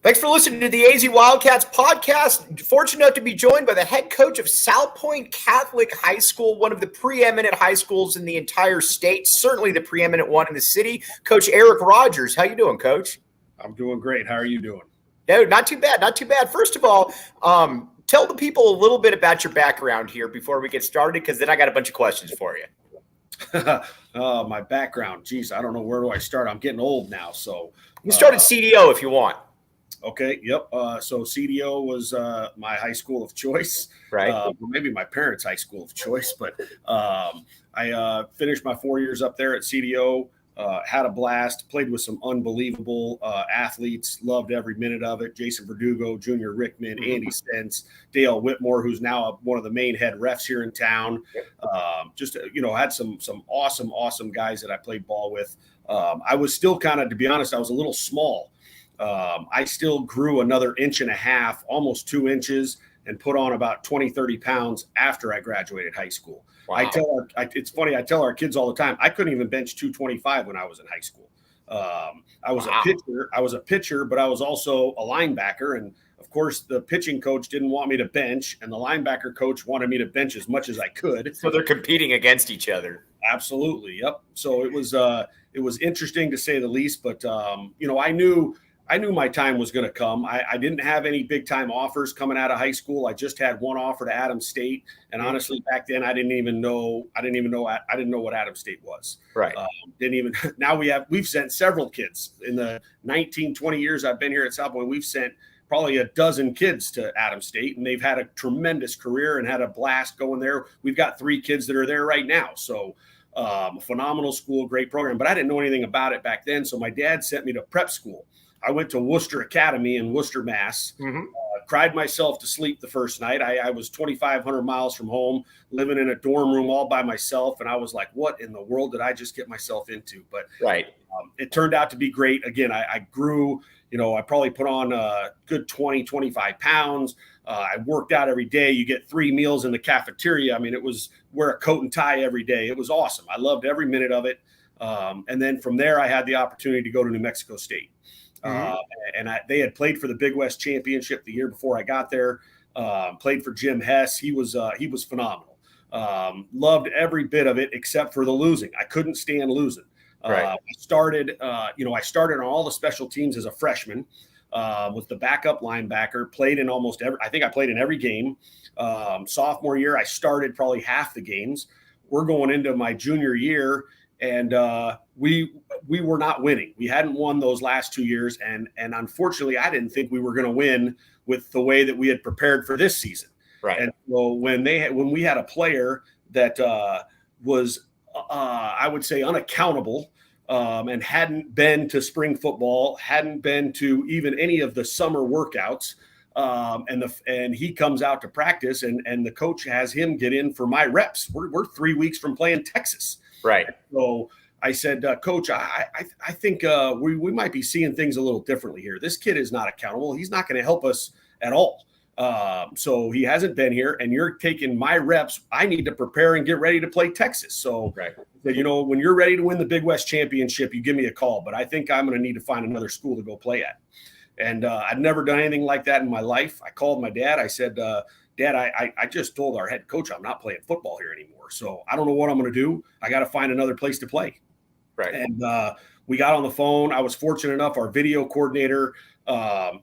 Thanks for listening to the AZ Wildcats podcast. Fortunate enough to be joined by the head coach of Salpointe Catholic High School, one of the preeminent high schools in the entire state, certainly the preeminent one in the city. Coach Eric Rogers, how you doing, Coach? I'm doing great. How are you doing? No, not too bad, not too bad. First of all, tell the people a little bit about your background here before we get started, because then I got a bunch of questions for you. My background, geez, I don't know, where do I start? I'm getting old now, so you start at CDO if you want. Okay. Yep. So CDO was my high school of choice, right? Maybe my parents' high school of choice, but I finished my 4 years up there at CDO. Had a blast. Played with some unbelievable athletes. Loved every minute of it. Jason Verdugo, Junior Rickman, Andy Stentz, Dale Whitmore, who's now one of the main head refs here in town. Just had some awesome guys that I played ball with. I was still kind of, to be honest, I was a little small. I still grew another 1.5 inches, almost 2 inches, and put on about 20, 30 pounds after I graduated high school. Wow. It's funny, I tell our kids all the time, I couldn't even bench 225 when I was in high school. I was a pitcher, but I was also a linebacker. And of course, the pitching coach didn't want me to bench, and the linebacker coach wanted me to bench as much as I could. So they're competing against each other. Absolutely. Yep. So it was interesting to say the least, but I knew my time was going to come. I didn't have any big time offers coming out of high school. I just had one offer to Adams State, and honestly, back then I didn't know what Adams State was. Right. Now we've sent several kids in the 19, 20 years I've been here at Salpointe. We've sent probably a dozen kids to Adams State, and they've had a tremendous career and had a blast going there. We've got 3 kids that are there right now. So phenomenal school, great program, but I didn't know anything about it back then. So my dad sent me to prep school. I went to Worcester Academy in Worcester, Mass. Cried myself to sleep the first night. I was 2,500 miles from home, living in a dorm room all by myself. And I was like, what in the world did I just get myself into? But it turned out to be great. Again, I grew, I probably put on a good 20, 25 pounds. I worked out every day. You get 3 meals in the cafeteria. I mean, it was wear a coat and tie every day. It was awesome. I loved every minute of it. And then from there, I had the opportunity to go to New Mexico State. They had played for the Big West Championship the year before I got there. Played for Jim Hess. He was phenomenal. Loved every bit of it except for the losing. I couldn't stand losing. I started on all the special teams as a freshman. Was the backup linebacker. Played in almost every. I think I played in every game. Sophomore year, I started probably half the games. We're going into my junior year. And we were not winning. We hadn't won those last 2 years, and unfortunately, I didn't think we were going to win with the way that we had prepared for this season. Right. And so when we had a player that was, I would say, unaccountable, and hadn't been to spring football, hadn't been to even any of the summer workouts, and he comes out to practice, and the coach has him get in for my reps. We're 3 weeks from playing Texas. Right. So I said, Coach, I think we might be seeing things a little differently here. This kid is not accountable. He's not going to help us at all. So he hasn't been here, and you're taking my reps. I need to prepare and get ready to play Texas. So, when you're ready to win the Big West Championship, you give me a call. But I think I'm going to need to find another school to go play at. And I'd never done anything like that in my life. I called my dad. I said, Dad, I just told our head coach I'm not playing football here anymore. So I don't know what I'm going to do. I got to find another place to play. Right. And we got on the phone. I was fortunate enough. Our video coordinator,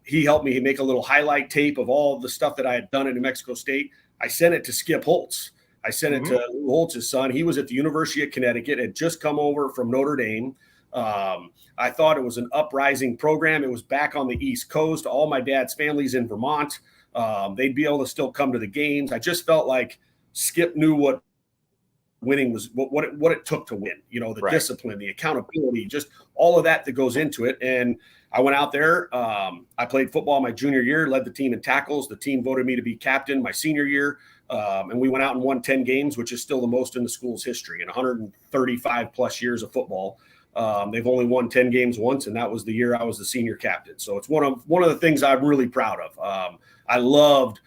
he helped me make a little highlight tape of all of the stuff that I had done at New Mexico State. I sent it to Skip Holtz. I sent it to Lou Holtz's son. He was at the University of Connecticut, had just come over from Notre Dame. I thought it was an uprising program. It was back on the East Coast. All my dad's family's in Vermont. They'd be able to still come to the games. I just felt like Skip knew what winning was, what it took to win, the discipline, the accountability, just all of that goes into it. And I went out there. I played football my junior year, led the team in tackles. The team voted me to be captain my senior year. And we went out and won 10 games, which is still the most in the school's history in 135 plus years of football. They've only won 10 games once, and that was the year I was the senior captain. So it's one of the things I'm really proud of. I loved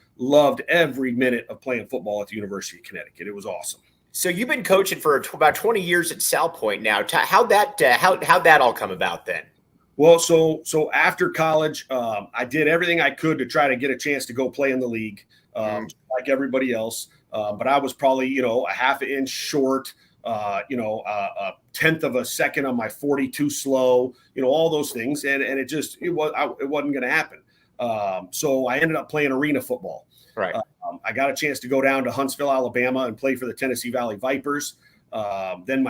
every minute of playing football at the University of Connecticut. It was awesome. So you've been coaching for about 20 years at Salpointe now. How'd that all come about then? Well, so after college, I did everything I could to try to get a chance to go play in the league, like everybody else. But I was probably, a half an inch short, a tenth of a second on my 42 slow, all those things, and it wasn't going to happen. So I ended up playing arena football. Right. I got a chance to go down to Huntsville, Alabama, and play for the Tennessee Valley Vipers. Then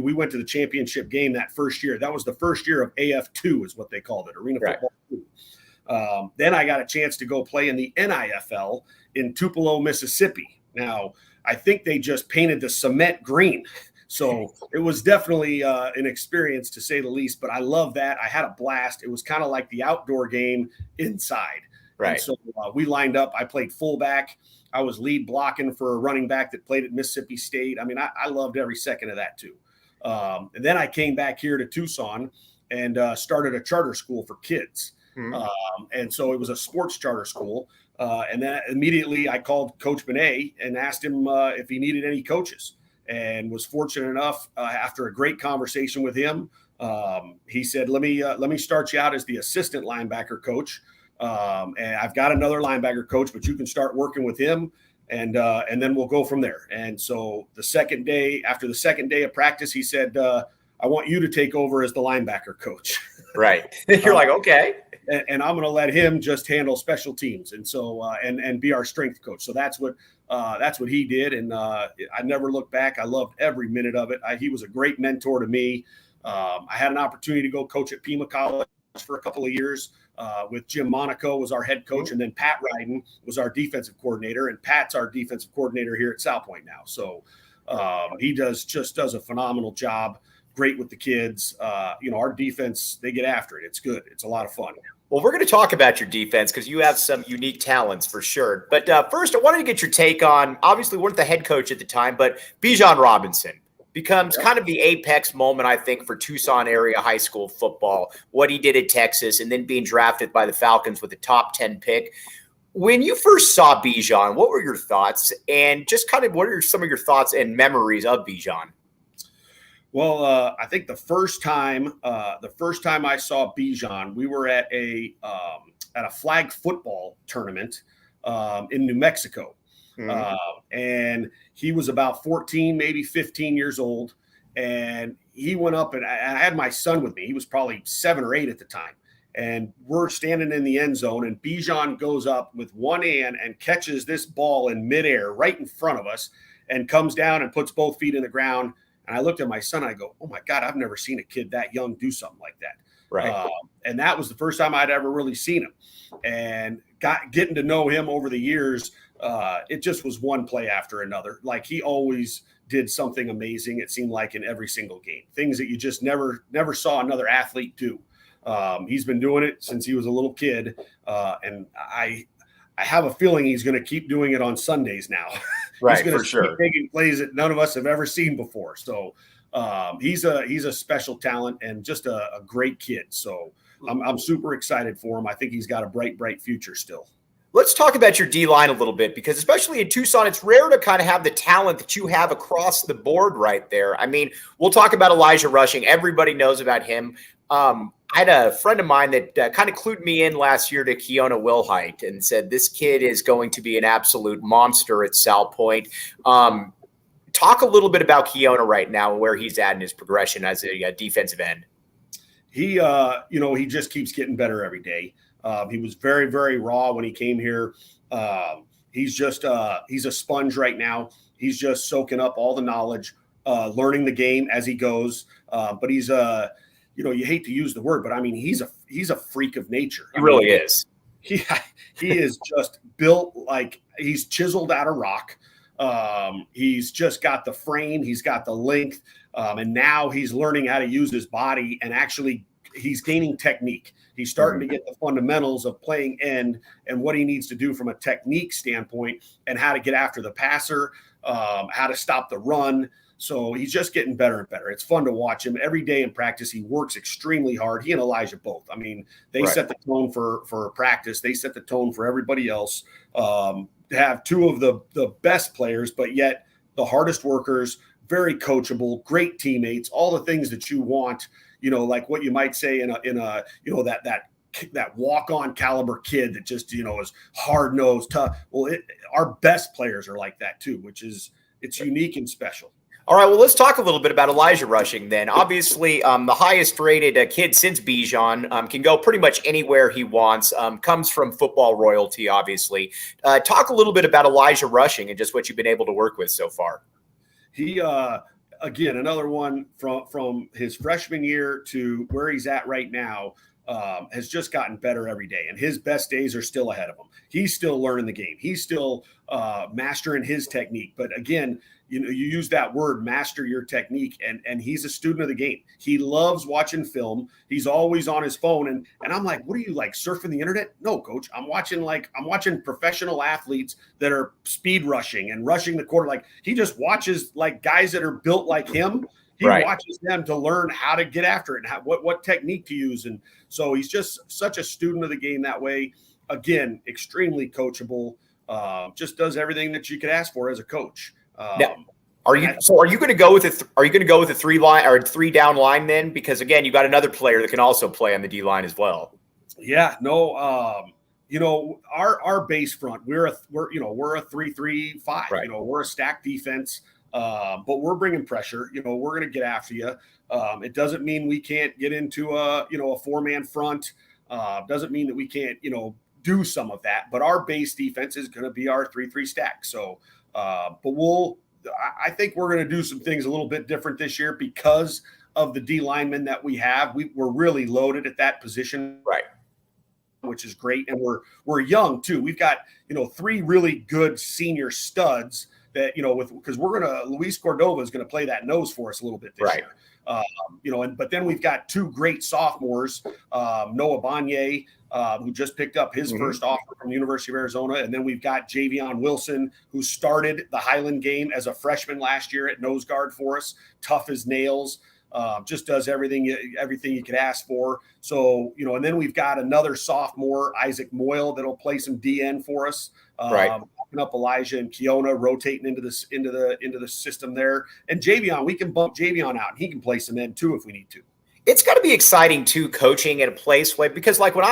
we went to the championship game that first year. That was the first year of AF2 is what they called it, Arena Football 2. Then I got a chance to go play in the NIFL in Tupelo, Mississippi. Now, I think they just painted the cement green. So it was definitely an experience to say the least, but I love that. I had a blast. It was kind of like the outdoor game inside. Right. And so we lined up. I played fullback. I was lead blocking for a running back that played at Mississippi State. I mean, I loved every second of that too. And then I came back here to Tucson and started a charter school for kids. And so it was a sports charter school. And then immediately I called Coach Benet and asked him if he needed any coaches, and was fortunate enough after a great conversation with him. He said, let me start you out as the assistant linebacker coach. And I've got another linebacker coach, but you can start working with him, and then we'll go from there. And so after the second day of practice, he said, I want you to take over as the linebacker coach. Right. You're like, okay. And I'm going to let him just handle special teams. And so, and be our strength coach. So that's what he did. And I never looked back. I loved every minute of it. He was a great mentor to me. I had an opportunity to go coach at Pima College for a couple of years. With Jim Monaco was our head coach, and then Pat Ryden was our defensive coordinator, and Pat's our defensive coordinator here at Salpointe now. So he just does a phenomenal job. Great with the kids. Our defense, they get after it. It's good. It's a lot of fun. Well, we're going to talk about your defense because you have some unique talents for sure. But first, I wanted to get your take on, obviously, weren't the head coach at the time, but Bijan Robinson becomes kind of the apex moment, I think, for Tucson area high school football, what he did at Texas, and then being drafted by the Falcons with the top 10 pick. When you first saw Bijan, what were your thoughts? And just kind of what are some of your thoughts and memories of Bijan? Well, I think the first time I saw Bijan, we were at a flag football tournament in New Mexico. And he was about 14, maybe 15 years old. And he went up, and I had my son with me. He was probably 7 or 8 at the time. And we're standing in the end zone, and Bijan goes up with one hand and catches this ball in midair right in front of us and comes down and puts both feet in the ground. And I looked at my son and I go, oh my God, I've never seen a kid that young do something like that. Right. And that was the first time I'd ever really seen him, and getting to know him over the years. It just was one play after another. Like, he always did something amazing. It seemed like in every single game, things that you just never saw another athlete do. He's been doing it since he was a little kid. And I have a feeling he's going to keep doing it on Sundays now. Right, he's going for to sure. keep taking plays that none of us have ever seen before. So he's a special talent and just a great kid. So I'm super excited for him. I think he's got a bright future still. Let's talk about your D-line a little bit, because especially in Tucson, it's rare to kind of have the talent that you have across the board right there. I mean, we'll talk about Elijah Rushing. Everybody knows about him. I had a friend of mine that kind of clued me in last year to Keona Wilhite and said, this kid is going to be an absolute monster at Salpointe. Talk a little bit about Keona right now and where he's at in his progression as a defensive end. He just keeps getting better every day. He was very, very raw when he came here. He's a sponge right now. He's just soaking up all the knowledge, learning the game as he goes. But he's you hate to use the word, but I mean, he's a freak of nature. He really is. He is just built like he's chiseled out of rock. He's just got the frame. He's got the length. And now he's learning how to use his body, and actually he's gaining technique. He's starting to get the fundamentals of playing end and what he needs to do from a technique standpoint, and how to get after the passer, how to stop the run. So he's just getting better and better. It's fun to watch him every day in practice. He works extremely hard. He and Elijah both. I mean, they set the tone for practice. They set the tone for everybody else. Have two of the best players, but yet the hardest workers, very coachable, great teammates, all the things that you want, like what you might say in a that walk-on caliber kid that just, is hard-nosed, tough. Well, our best players are like that too, it's unique and special. All right, well, let's talk a little bit about Elijah Rushing then. Obviously, the highest-rated kid since Bijan, can go pretty much anywhere he wants, comes from football royalty, obviously. Talk a little bit about Elijah Rushing and just what you've been able to work with so far. He, again, another one from his freshman year to where he's at right now, has just gotten better every day, and his best days are still ahead of him. He's still learning the game. He's still mastering his technique. But again, you use that word, master your technique, and he's a student of the game. He loves watching film. He's always on his phone, and I'm like, what are you, like, surfing the internet? No, coach, I'm watching professional athletes that are speed rushing and rushing the quarter. Like, he just watches like guys that are built like him. He watches them to learn how to get after it and what technique to use. And so he's just such a student of the game that way. Again, extremely coachable, just does everything that you could ask for as a coach. Now, are you going to go with a 3-line or 3-down line then? Because again, you got another player that can also play on the D line as well. Yeah, no, our base front, we're a 3-3-5. Right. We're a stacked defense. But we're bringing pressure. We're going to get after you. It doesn't mean we can't get into a 4-man front. Doesn't mean that we can't, do some of that. But our base defense is going to be our 3-3 stack. So, but I think we're going to do some things a little bit different this year because of the D linemen that we have. We're really loaded at that position. Right. Which is great. And we're young too. We've got, 3 really good senior studs that, because Luis Cordova is going to play that nose for us a little bit this year. But then we've got 2 great sophomores, Noah Banye, who just picked up his first offer from the University of Arizona. And then we've got Javion Wilson, who started the Highland game as a freshman last year at nose guard for us, tough as nails. Just does everything you could ask for. So, and then we've got another sophomore, Isaac Moyle, that'll play some DN for us. Up Elijah and Keona, rotating into the system there. And Javion, we can bump Javion out, and he can play some end too if we need to. It's got to be exciting too, coaching at a place because like when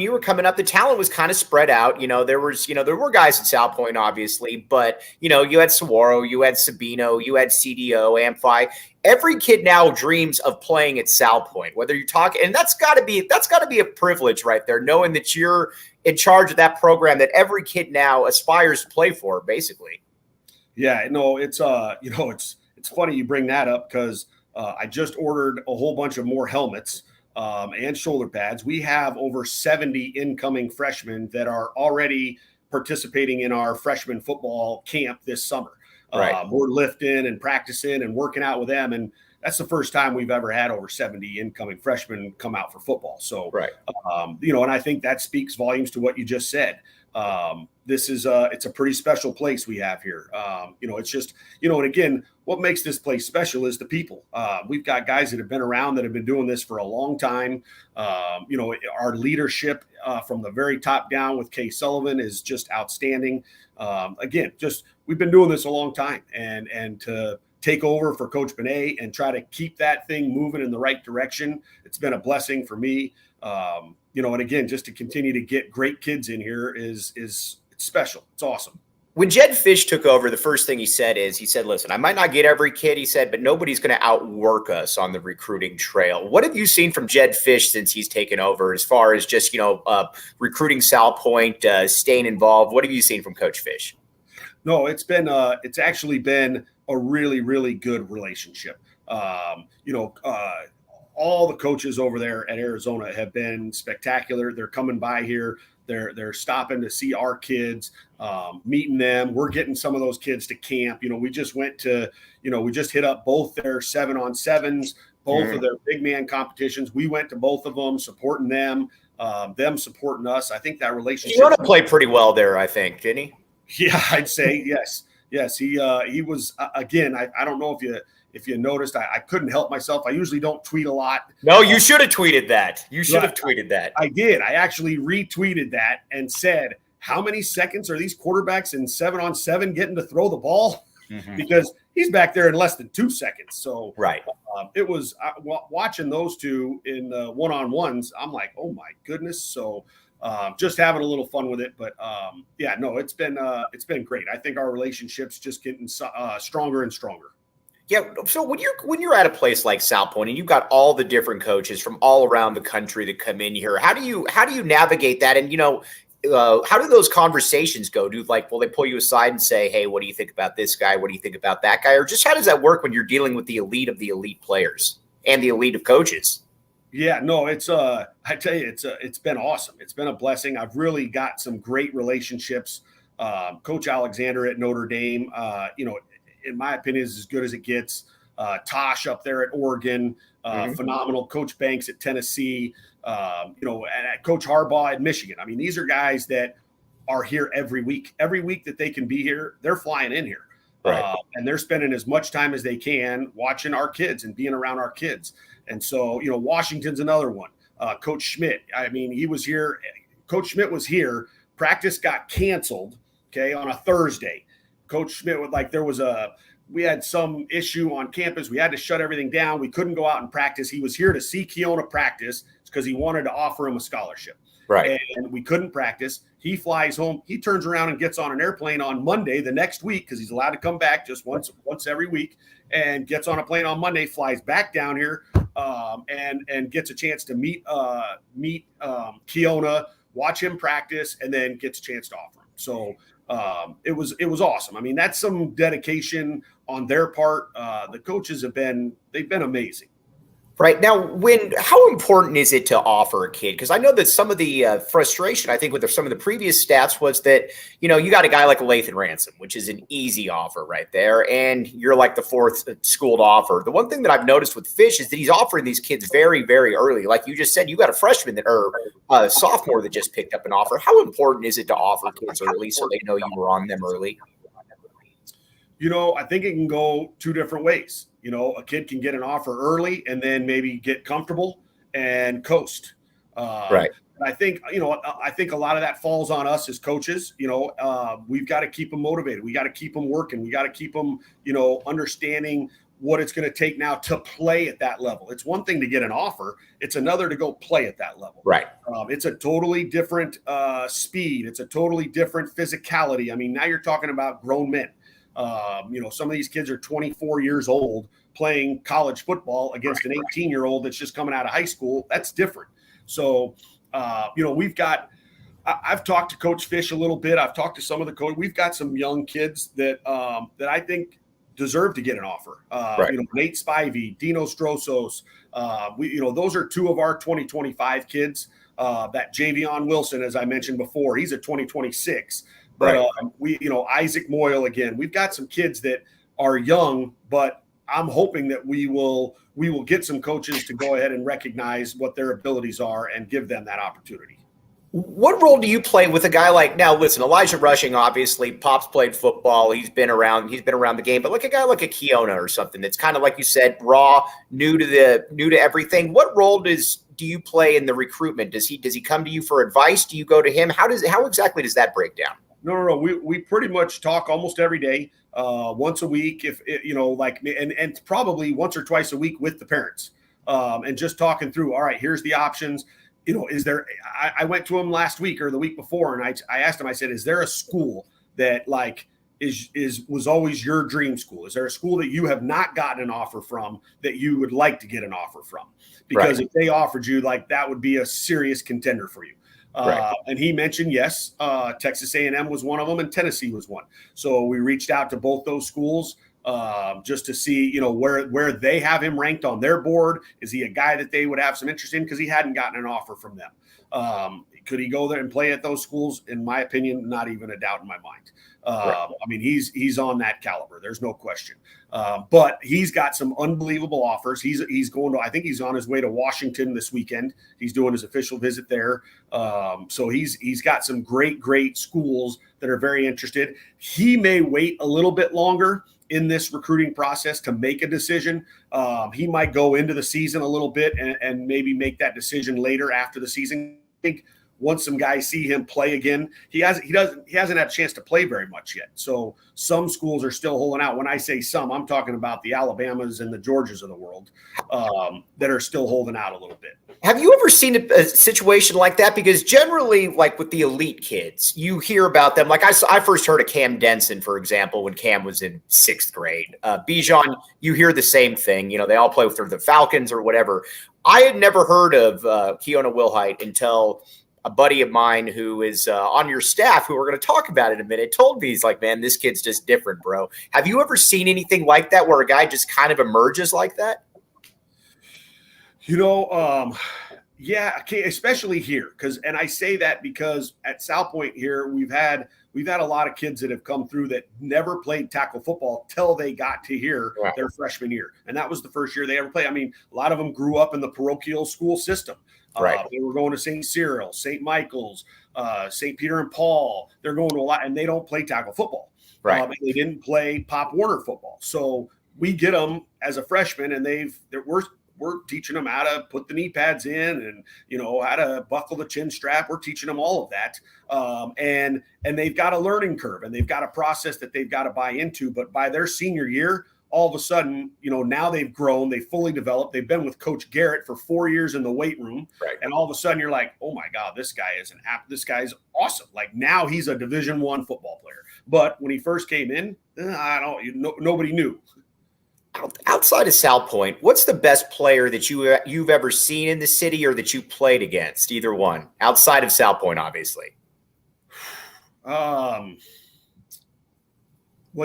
you were coming up, the talent was kind of spread out. There were guys at Salpointe, obviously, but you had Saguaro, you had Sabino, you had CDO, Amphi. Every kid now dreams of playing at Salpointe, whether you're talking, and that's got to be a privilege right there, knowing that you're in charge of that program that every kid now aspires to play for, basically. Yeah, no, it's it's funny you bring that up because I just ordered a whole bunch of more helmets and shoulder pads. We have over 70 incoming freshmen that are already participating in our freshman football camp this summer. We're lifting and practicing and working out with them. And that's the first time we've ever had over 70 incoming freshmen come out for football. So, and I think that speaks volumes to what you just said. This is it's a pretty special place we have here. It's just, and again, what makes this place special is the people. We've got guys that have been around that have been doing this for a long time. Our leadership from the very top down with Kay Sullivan is just outstanding. We've been doing this a long time, and to take over for Coach Benet and try to keep that thing moving in the right direction, it's been a blessing for me. And again, just to continue to get great kids in here is it's special. It's awesome. When Jed Fish took over, the first thing he said, listen, I might not get every kid, he said, but nobody's going to outwork us on the recruiting trail. What have you seen from Jed Fish since he's taken over as far as just, recruiting Salpointe, staying involved? What have you seen from Coach Fish? No, it's actually been a really, really good relationship. All the coaches over there at Arizona have been spectacular. They're coming by here. They're stopping to see our kids, meeting them. We're getting some of those kids to camp. We just hit up both their 7-on-7s, both of their big man competitions. We went to both of them, supporting them supporting us. I think that relationship. He ought to play pretty well there, I think, didn't he? Yeah, I'd say yes. Yes, he was again. I don't know if you noticed, I couldn't help myself. I usually don't tweet a lot. No, you should have tweeted that. Tweeted that. I did. I actually retweeted that and said, how many seconds are these quarterbacks in 7-on-7 getting to throw the ball? because he's back there in less than 2 seconds. So right. It was watching those two in one-on-ones. I'm like, oh my goodness. So just having a little fun with it. But yeah, no, it's been great. I think our relationship's just getting stronger and stronger. Yeah. So when you're at a place like Salpointe and you've got all the different coaches from all around the country that come in here, how do you navigate that? And how do those conversations go? Will they pull you aside and say, hey, what do you think about this guy? What do you think about that guy? Or just how does that work when you're dealing with the elite of the elite players and the elite of coaches? Yeah, no, it's I tell you, it's been awesome. It's been a blessing. I've really got some great relationships. Coach Alexander at Notre Dame, in my opinion, is as good as it gets. Tosh up there at Oregon, phenomenal. Coach Banks at Tennessee, and Coach Harbaugh at Michigan. I mean, these are guys that are here every week. Every week that they can be here, they're flying in here. Right. And they're spending as much time as they can watching our kids and being around our kids. And so, Washington's another one. Coach Schmidt, I mean, he was here. Coach Schmidt was here. Practice got canceled, on a Thursday. Coach Schmidt we had some issue on campus. We had to shut everything down. We couldn't go out and practice. He was here to see Keona practice because he wanted to offer him a scholarship. Right. And we couldn't practice. He flies home. He turns around and gets on an airplane on Monday the next week because he's allowed to come back just once every week, and gets on a plane on Monday, flies back down here, and gets a chance to meet Keona, watch him practice, and then gets a chance to offer him. So it was awesome. I mean, that's some dedication on their part. The coaches they've been amazing. Right. Now, how important is it to offer a kid? Because I know that some of the frustration, I think, with some of the previous stats was that, you got a guy like Lathan Ransom, which is an easy offer right there. And you're like the fourth school to offer. The one thing that I've noticed with Fish is that he's offering these kids very, very early. Like you just said, you got a freshman or a sophomore that just picked up an offer. How important is it to offer kids early so they know you were on them early? I think it can go two different ways. A kid can get an offer early and then maybe get comfortable and coast. Right. And I think a lot of that falls on us as coaches. We've got to keep them motivated. We got to keep them working. We got to keep them, understanding what it's going to take now to play at that level. It's one thing to get an offer. It's another to go play at that level. Right. It's a totally different speed. It's a totally different physicality. I mean, now you're talking about grown men. Some of these kids are 24 years old playing college football against an 18-year-old that's just coming out of high school. That's different. So, I've talked to Coach Fish a little bit. I've talked to some of the coaches. We've got some young kids that I think deserve to get an offer. Right. Nate Spivey, Dino Strosos. Those are two of our 2025 kids. That Javion Wilson, as I mentioned before, he's a 2026. But Isaac Moyle again. We've got some kids that are young, but I'm hoping that we will get some coaches to go ahead and recognize what their abilities are and give them that opportunity. What role do you play with a guy like, now listen, Elijah Rushing, obviously, Pop's played football. He's been around the game, but like a guy like a Keona or something that's kind of like you said, raw, new to everything. What role do you play in the recruitment? Does he come to you for advice? Do you go to him? How exactly does that break down? No. We pretty much talk almost every day, once a week, and probably once or twice a week with the parents, and just talking through. All right, here's the options. Is there? I went to him last week or the week before, and I asked him. I said, "Is there a school that was always your dream school? Is there a school that you have not gotten an offer from that you would like to get an offer from? Because if they offered you, that would be a serious contender for you." And he mentioned, yes, Texas A&M was one of them and Tennessee was one. So we reached out to both those schools just to see, where they have him ranked on their board. Is he a guy that they would have some interest in? Because he hadn't gotten an offer from them. Could he go there and play at those schools? In my opinion, not even a doubt in my mind. I mean, he's on that caliber. There's no question. But he's got some unbelievable offers. He's going to, I think he's on his way to Washington this weekend. He's doing his official visit there. So he's got some great schools that are very interested. He may wait a little bit longer in this recruiting process to make a decision. He might go into the season a little bit and maybe make that decision later after the season. I think once some guys see him play again, he hasn't had a chance to play very much yet. So some schools are still holding out. When I say some, I'm talking about the Alabamas and the Georgias of the world that are still holding out a little bit. Have you ever seen a situation like that? Because generally, like with the elite kids, you hear about them. Like I first heard of Cam Denson, for example, when Cam was in 6th grade. Bijan, you hear the same thing. You know, they all play with the Falcons or whatever. I had never heard of Keona Wilhite until a buddy of mine who is on your staff, who we're going to talk about in a minute, told me, he's like, man, this kid's just different, bro. Have you ever seen anything like that where a guy just kind of emerges like that? You know, yeah, especially here, and I say that because at Salpointe here, we've had a lot of kids that have come through that never played tackle football till they got to here their freshman year, and that was the first year they ever played. I mean, a lot of them grew up in the parochial school system. They were going to St. Cyril, St. Michael's, St. Peter and Paul. They're going to a lot, and they don't play tackle football. And they didn't play Pop Warner football, so we get them as a freshman, and we're teaching them how to put the knee pads in and, you know, how to buckle the chin strap. We're teaching them all of that. And they've got a learning curve, and they've got a process that they've got to buy into. But by their senior year, all of a sudden, you know, now they've grown, they fully developed. They've been with Coach Garrett for 4 years in the weight room. And all of a sudden you're like, oh my God, this guy's awesome. Like now he's a Division I football player. But when he first came in, nobody knew. Outside of Salpointe, what's the best player that you've ever seen in the city or that you played against? Either one, outside of Salpointe, obviously. Well,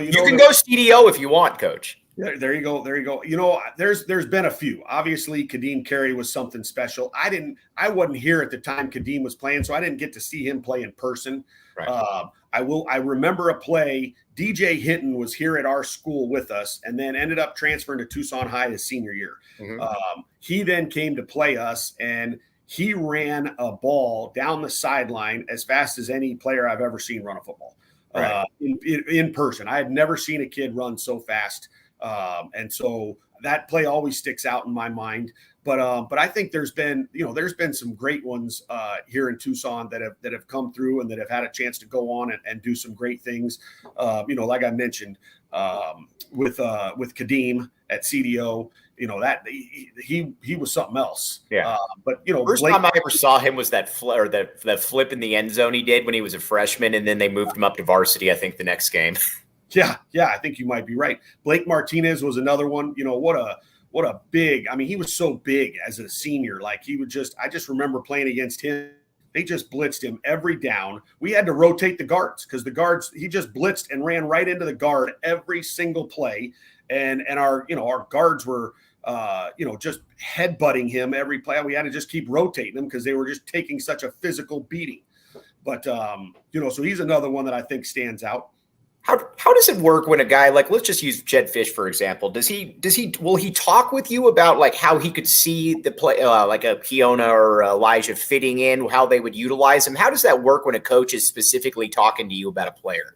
you can go CDO if you want, Coach. There you go. You know, there's been a few. Obviously, Kadeem Carey was something special. I wasn't here at the time Kadeem was playing, so I didn't get to see him play in person. I remember a play. DJ Hinton was here at our school with us and then ended up transferring to Tucson High his senior year. He then came to play us, and he ran a ball down the sideline as fast as any player I've ever seen run a football in person. I had never seen a kid run so fast. And so that play always sticks out in my mind. But I think there's been some great ones here in Tucson that have come through and that have had a chance to go on and do some great things. Like I mentioned, with Kadeem at CDO, that he was something else. But first time I ever saw him was that flip in the end zone he did when he was a freshman, and then they moved him up to varsity, I think, the next game. Yeah, I think you might be right. Blake Martinez was another one. What a big, I mean, he was so big as a senior. Like I just remember playing against him. They just blitzed him every down. We had to rotate the guards because he just blitzed and ran right into the guard every single play. And our guards were, just headbutting him every play. We had to just keep rotating them because they were just taking such a physical beating. But, so he's another one that I think stands out. How does it work when a guy, like, let's just use Jed Fish, for example. Will he talk with you about like how he could see the play, like a Keona or Elijah fitting in, how they would utilize him? How does that work when a coach is specifically talking to you about a player?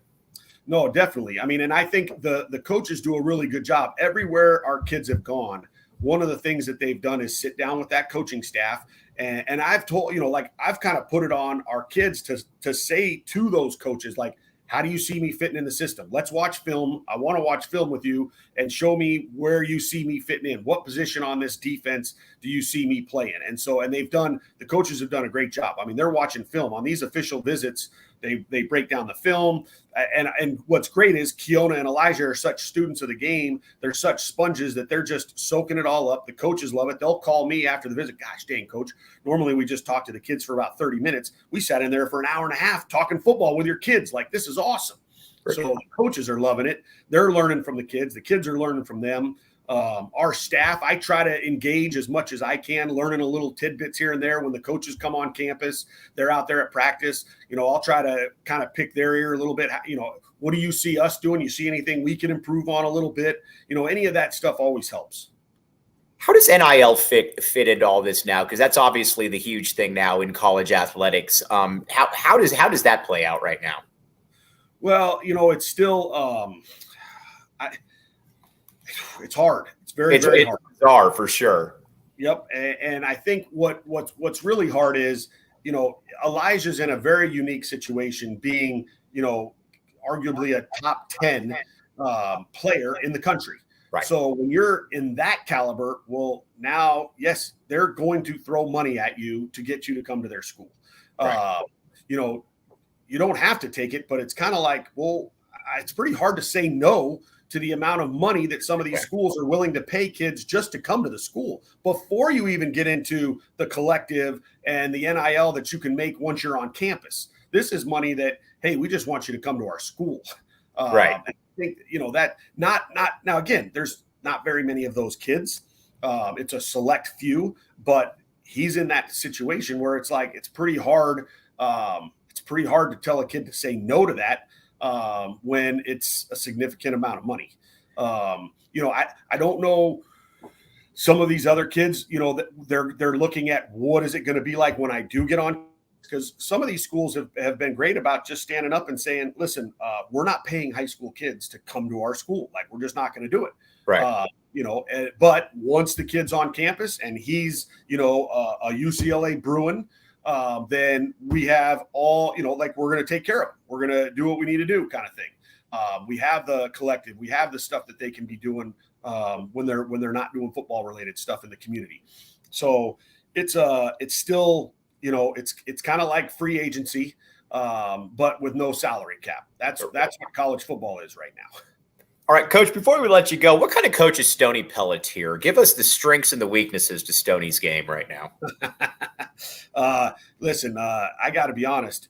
No, definitely. I mean, and I think the coaches do a really good job. Everywhere our kids have gone, one of the things that they've done is sit down with that coaching staff. And I've told, I've kind of put it on our kids to say to those coaches, like, how do you see me fitting in the system? Let's watch film. I want to watch film with you and show me where you see me fitting in. What position on this defense do you see me playing? And the coaches have done a great job. I mean, they're watching film on these official visits. They break down the film. And what's great is Keona and Elijah are such students of the game. They're such sponges that they're just soaking it all up. The coaches love it. They'll call me after the visit. Gosh dang, coach. Normally we just talk to the kids for about 30 minutes. We sat in there for an hour and a half talking football with your kids. Like, this is awesome. So the coaches are loving it. They're learning from the kids. The kids are learning from them. Our staff, I try to engage as much as I can, learning a little tidbits here and there. When the coaches come on campus, they're out there at practice. I'll try to kind of pick their ear a little bit. What do you see us doing? You see anything we can improve on a little bit? Any of that stuff always helps. How does NIL fit into all this now? Because that's obviously the huge thing now in college athletics. How does that play out right now? Well, it's still it's hard. It's very hard. It's hard for sure. Yep. And I think what's really hard is Elijah's in a very unique situation, being, arguably a top 10 player in the country. Right. So when you're in that caliber, well, now, yes, they're going to throw money at you to get you to come to their school. Right. You don't have to take it, but it's kind of like, well, it's pretty hard to say no to the amount of money that some of these schools are willing to pay kids just to come to the school before you even get into the collective and the NIL that you can make once you're on campus. This is money that, hey, we just want you to come to our school. Right. I think, that not now, again, there's not very many of those kids. It's a select few, but he's in that situation where it's like, it's pretty hard. It's pretty hard to tell a kid to say no to that. When it's a significant amount of money. I don't know some of these other kids, they're looking at what is it going to be like when I do get on, because some of these schools have been great about just standing up and saying, listen, we're not paying high school kids to come to our school. Like, we're just not going to do it. Right. But once the kid's on campus and he's, a UCLA Bruin, then we have all, like, we're going to take care of them. We're going to do what we need to do, kind of thing. We have the collective, we have the stuff that they can be doing when they're not doing football related stuff in the community. So it's still, it's kind of like free agency, but with no salary cap. That's what college football is right now. All right, Coach, before we let you go, what kind of coach is Stoney Pelletier? Give us the strengths and the weaknesses to Stoney's game right now. Listen, I got to be honest.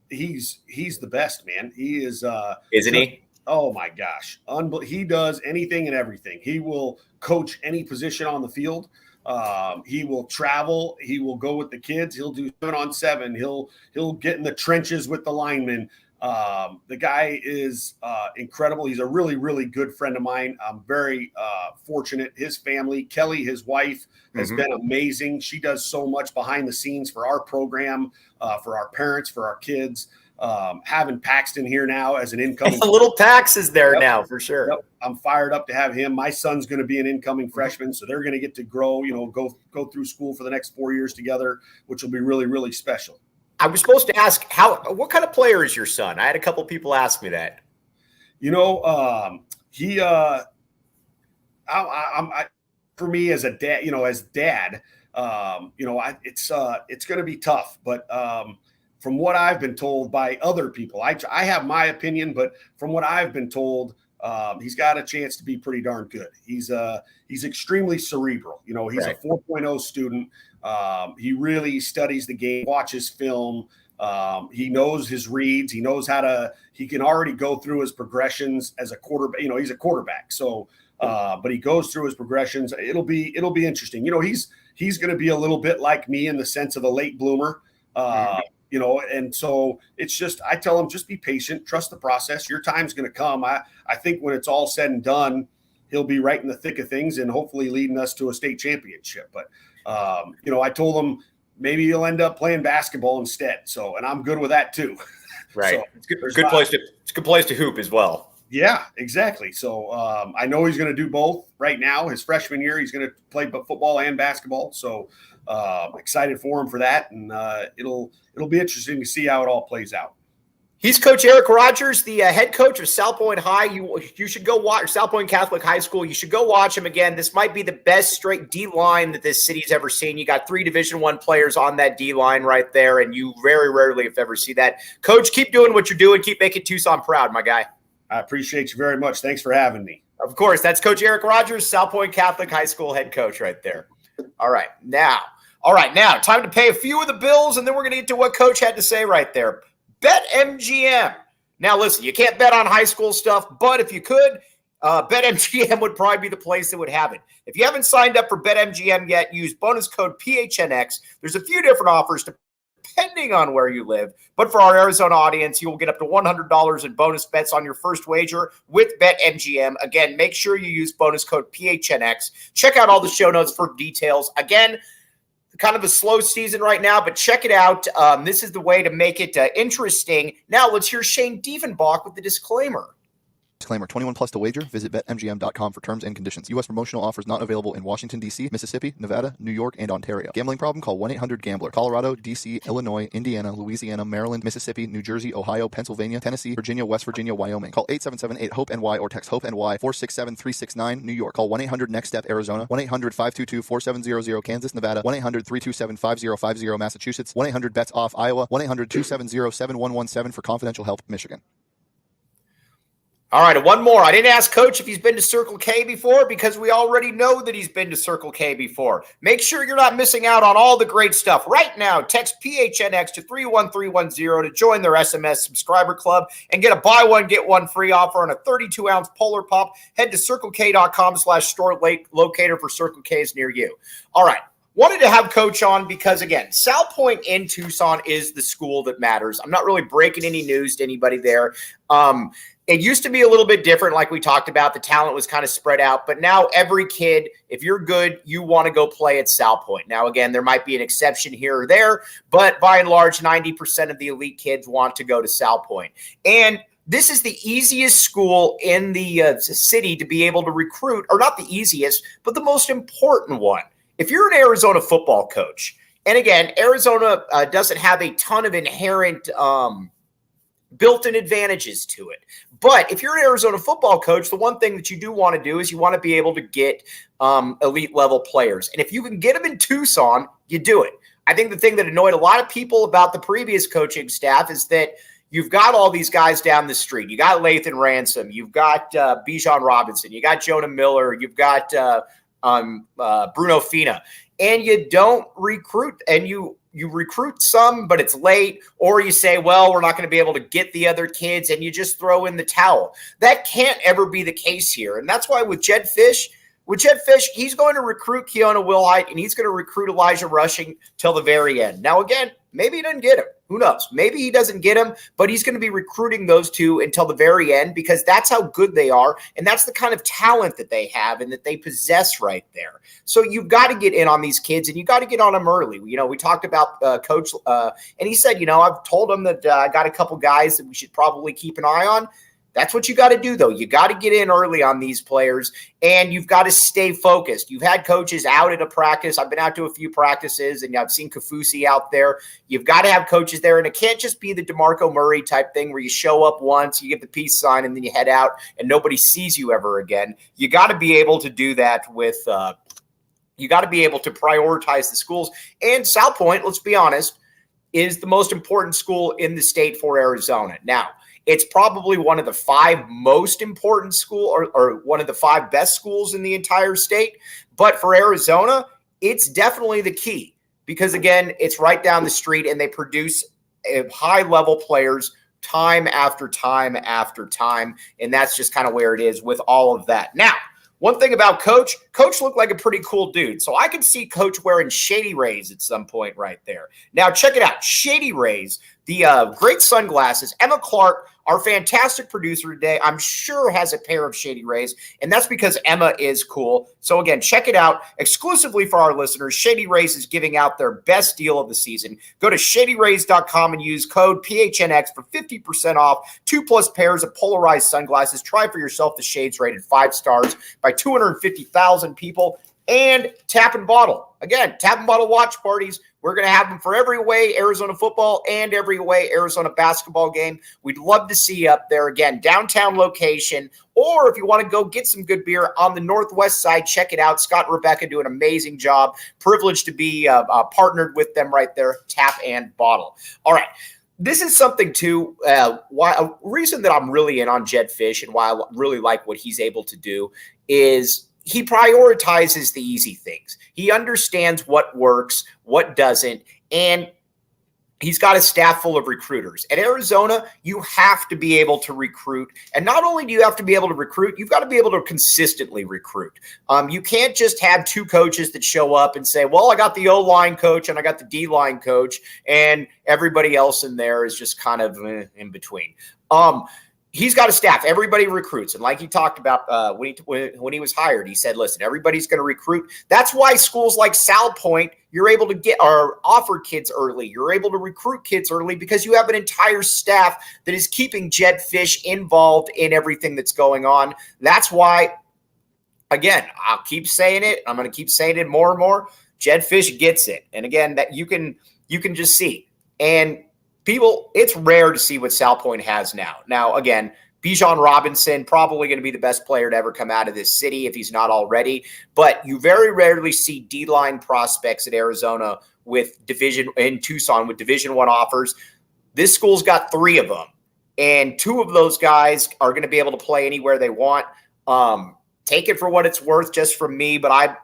He's the best, man. He is. Isn't he? Oh, my gosh. He does anything and everything. He will coach any position on the field. He will travel. He will go with the kids. He'll do 7-on-7. He'll get in the trenches with the linemen. The guy is incredible. He's a really, really good friend of mine. I'm very fortunate. His family, Kelly, his wife, has been amazing. She does so much behind the scenes for our program, for our parents, for our kids. Having Paxton here now as an incoming. Little Pax is there now, for sure. Yep. I'm fired up to have him. My son's going to be an incoming freshman, so they're going to get to grow, go through school for the next 4 years together, which will be really, really special. I was supposed to ask what kind of player is your son? I had a couple people ask me that. For me as a dad, it's going to be tough, but from what I've been told by other people, I have my opinion, but from what I've been told, he's got a chance to be pretty darn good. He's extremely cerebral. He's right. A 4.0 student. He really studies the game, watches film. He knows his reads. He knows he can already go through his progressions as a quarterback. He's a quarterback. So, but he goes through his progressions. It'll be interesting. He's going to be a little bit like me in the sense of a late bloomer. And so it's just, I tell him, just be patient, trust the process. Your time's going to come. I think when it's all said and done, he'll be right in the thick of things and hopefully leading us to a state championship. But, I told him maybe he'll end up playing basketball instead. So, and I'm good with that too. Right. So it's a good place to hoop as well. Yeah, exactly. So I know he's going to do both right now. His freshman year, he's going to play football and basketball. So excited for him for that. And it'll be interesting to see how it all plays out. He's Coach Eric Rogers, the head coach of Salpointe High. You should go watch Salpointe Catholic High School. You should go watch him again. This might be the best straight D line that this city's ever seen. You got 3 Division I players on that D line right there, and you very rarely, if ever, see that. Coach, keep doing what you're doing. Keep making Tucson proud, my guy. I appreciate you very much. Thanks for having me. Of course. That's Coach Eric Rogers, Salpointe Catholic High School head coach right there. All right, now, time to pay a few of the bills, and then we're going to get to what Coach had to say right there. BetMGM. Now, listen, you can't bet on high school stuff, but if you could, BetMGM would probably be the place that would have it. If you haven't signed up for BetMGM yet, use bonus code PHNX. There's a few different offers depending on where you live, but for our Arizona audience, you will get up to $100 in bonus bets on your first wager with BetMGM. Again, make sure you use bonus code PHNX. Check out all the show notes for details. Again, kind of a slow season right now, but check it out. This is the way to make it interesting. Now let's hear Shane Diefenbach with the disclaimer. Disclaimer, 21 plus to wager. Visit BetMGM.com for terms and conditions. U.S. promotional offers not available in Washington, D.C., Mississippi, Nevada, New York, and Ontario. Gambling problem? Call 1-800-GAMBLER. Colorado, D.C., Illinois, Indiana, Louisiana, Maryland, Mississippi, New Jersey, Ohio, Pennsylvania, Tennessee, Virginia, West Virginia, Wyoming. Call 877-8-HOPE-NY or text HOPE-NY 467-369, New York. Call 1-800-NEXT-STEP, Arizona. 1-800-522-4700, Kansas, Nevada. 1-800-327-5050, Massachusetts. 1-800-BETS-OFF, Iowa. 1-800-270-7117 for confidential help, Michigan. All right, one more. I didn't ask Coach if he's been to Circle K before because we already know that he's been to Circle K before. Make sure you're not missing out on all the great stuff. Right now, text PHNX to 31310 to join their SMS subscriber club and get a buy one, get one free offer on a 32-ounce Polar Pop. Head to CircleK.com/store locator for Circle K's near you. All right. Wanted to have Coach on because, again, Salpointe in Tucson is the school that matters. I'm not really breaking any news to anybody there. It used to be a little bit different, like we talked about. The talent was kind of spread out. But now every kid, if you're good, you want to go play at Salpointe. Now, again, there might be an exception here or there, but by and large, 90% of the elite kids want to go to Salpointe. And this is the easiest school in the city to be able to recruit, or not the easiest, but the most important one. If you're an Arizona football coach, and again, Arizona doesn't have a ton of inherent built-in advantages to it. But if you're an Arizona football coach, the one thing that you do want to do is you want to be able to get elite level players. And if you can get them in Tucson, you do it. I think the thing that annoyed a lot of people about the previous coaching staff is that you've got all these guys down the street. You got Lathan Ransom. You've got Bijan Robinson. You got Jonah Miller. You've got Bruno Fina. And you don't recruit, and you recruit some, but it's late, or you say, well, we're not going to be able to get the other kids, and you just throw in the towel. That can't ever be the case here. And that's why with Jedd Fisch, he's going to recruit Keona Wilhite, and he's going to recruit Elijah Rushing till the very end. Now, again, maybe he doesn't get him. Who knows? Maybe he doesn't get him, but he's going to be recruiting those two until the very end because that's how good they are, and that's the kind of talent that they have and that they possess right there. So you've got to get in on these kids, and you got to get on them early. You know, we talked about Coach, and he said, I've told him that I got a couple guys that we should probably keep an eye on. That's what you got to do, though. You got to get in early on these players, and you've got to stay focused. You've had coaches out at a practice. I've been out to a few practices, and I've seen Kafusi out there. You've got to have coaches there, and it can't just be the DeMarco Murray type thing where you show up once, you get the peace sign, and then you head out, and nobody sees you ever again. You got to be able to do that with you got to be able to prioritize the schools. And Salpointe, let's be honest, is the most important school in the state for Arizona. Now, it's probably one of the 5 most important or one of the 5 best schools in the entire state. But for Arizona, it's definitely the key because, again, it's right down the street and they produce high-level players time after time after time. And that's just kind of where it is with all of that. Now, one thing about Coach looked like a pretty cool dude. So I could see Coach wearing Shady Rays at some point right there. Now, check it out. Shady Rays, the great sunglasses. Emma Clark, our fantastic producer today, I'm sure has a pair of Shady Rays, and that's because Emma is cool. So again, check it out. Exclusively for our listeners, Shady Rays is giving out their best deal of the season. Go to shadyrays.com and use code PHNX for 50% off 2+ pairs of polarized sunglasses. Try for yourself the shades rated 5 stars by 250,000 people. And Tap and Bottle. Again, Tap and Bottle watch parties. We're going to have them for every away Arizona football and every away Arizona basketball game. We'd love to see you up there. Again, downtown location. Or if you want to go get some good beer on the northwest side, check it out. Scott and Rebecca do an amazing job. Privileged to be partnered with them right there, Tap and Bottle. All right. This is something, too, a reason that I'm really in on Jedd Fisch and why I really like what he's able to do is he prioritizes the easy things. He understands what works, what doesn't, and he's got a staff full of recruiters. At Arizona, you have to be able to recruit. And not only do you have to be able to recruit, you've got to be able to consistently recruit. You can't just have 2 coaches that show up and say, well, I got the O-line coach and I got the D-line coach, and everybody else in there is just kind of in between. he's got a staff. Everybody recruits. And like he talked about when he was hired, he said, listen, everybody's going to recruit. That's why schools like Salpointe, you're able to get or offer kids early. You're able to recruit kids early because you have an entire staff that is keeping Jedd Fisch involved in everything that's going on. That's why, again, I'll keep saying it. I'm going to keep saying it more and more. Jedd Fisch gets it. And again, that you can just see. And people, it's rare to see what Salpointe has now. Now, again, Bijan Robinson, probably going to be the best player to ever come out of this city if he's not already. But you very rarely see D-line prospects at Arizona with in Tucson with Division I offers. This school's got 3 of them. And 2 of those guys are going to be able to play anywhere they want. Take it for what it's worth just from me, but I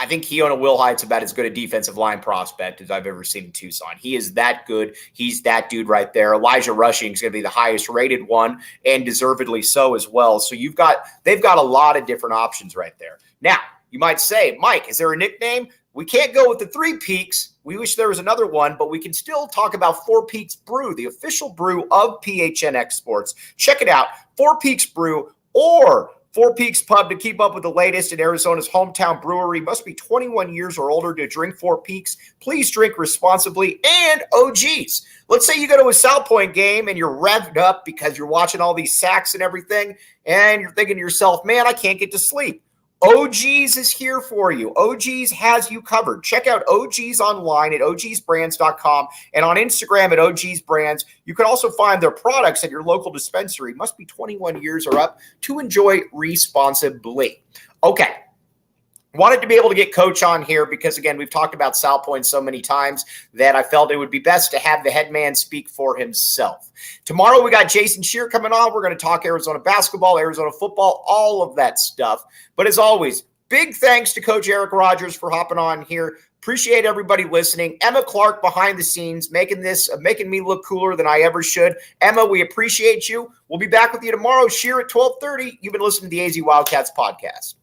think Keona Wilhite's about as good a defensive line prospect as I've ever seen in Tucson. He is that good. He's that dude right there. Elijah Rushing is going to be the highest rated one, and deservedly so as well. So they've got a lot of different options right there. Now, you might say, Mike, is there a nickname? We can't go with the 3 Peaks. We wish there was another one, but we can still talk about 4 Peaks Brew, the official brew of PHNX Sports. Check it out, 4 Peaks Brew, or 4 Peaks Pub to keep up with the latest in Arizona's hometown brewery. Must be 21 years or older to drink 4 Peaks. Please drink responsibly. And OGs. Let's say you go to a Salpointe game and you're revved up because you're watching all these sacks and everything, and you're thinking to yourself, man, I can't get to sleep. OGs is here for you. OGs has you covered. Check out OGs online at ogsbrands.com and on Instagram at ogsbrands. You can also find their products at your local dispensary. Must be 21 years or up to enjoy responsibly. Okay. Wanted to be able to get Coach on here because, again, we've talked about Salpointe so many times that I felt it would be best to have the head man speak for himself. Tomorrow we got Jason Shear coming on. We're going to talk Arizona basketball, Arizona football, all of that stuff. But as always, big thanks to Coach Eric Rogers for hopping on here. Appreciate everybody listening. Emma Clark behind the scenes, making me look cooler than I ever should. Emma, we appreciate you. We'll be back with you tomorrow, Shear at 12:30. You've been listening to the AZ Wildcats podcast.